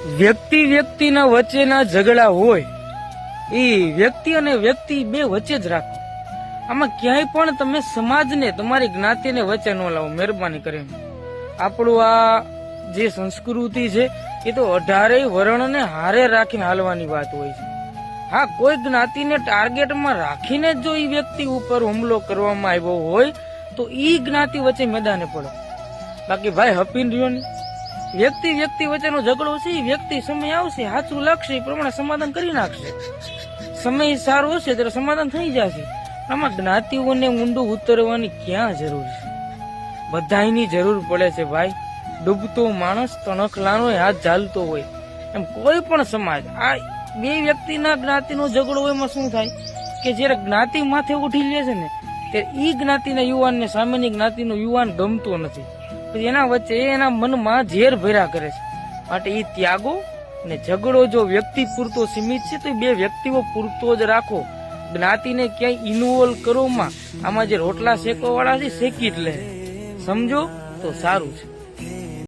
વ્યક્તિ વ્યક્તિના વચ્ચેના ઝઘડા હોય એ વ્યક્તિ અને વ્યક્તિ બે વચ્ચે જ રાખો. આમાં ક્યાંય પણ તમે સમાજને તમારી જ્ઞાતિને વચ્ચે ન લાવો, મહેરબાની કરીને. આપણું આ જે સંસ્કૃતિ છે એ તો 18 વર્ણને હારે રાખીને હાલવાની વાત હોય છે. હા, કોઈ જ્ઞાતિને ટાર્ગેટમાં રાખીને જો એ વ્યક્તિ ઉપર હુમલો કરવામાં આવ્યો હોય તો એ જ્ઞાતિ વચ્ચે મેદાને પડો. બાકી ભાઈ હપીન રહ્યો ને, વ્યક્તિ વ્યક્તિ વચ્ચેનો ઝઘડો છે એ વ્યક્તિ સમય આવશે, સાચું લાગશે એ પ્રમાણે સમાધાન કરી નાખશે. સમય સારો હશે ત્યારે સમાધાન થઈ જશે. આમાં જ્ઞાતિઓને ઊંડું ઉતરવાની ક્યાં જરૂર છે? બધાયની જરૂર પડે છે ભાઈ. ડૂબતો માણસ તણખલાનો હાથ ઝાલતો હોય એમ કોઈ પણ સમાજ આ બે વ્યક્તિના જ્ઞાતિનો ઝઘડો હોય એમાં શું થાય કે જયારે જ્ઞાતિ માથે ઉઠી લે છે ને ત્યારે ઈ જ્ઞાતિના યુવાનને સામેની જ્ઞાતિનો યુવાન ગમતો નથી. પછી એના વચ્ચે એના મનમાં ઝેર ભર્યા કરે છે. માટે એ ત્યાગો ને ઝઘડો જો વ્યક્તિ પૂરતો સીમિત છે તો બે વ્યક્તિઓ પૂરતો જ રાખો. જ્ઞાતિને ક્યાંય ઇન્વોલ્વ કરોમાં આમાં જે રોટલા શેકવા વાળા છે શેકી જ લે. સમજો તો સારું છે.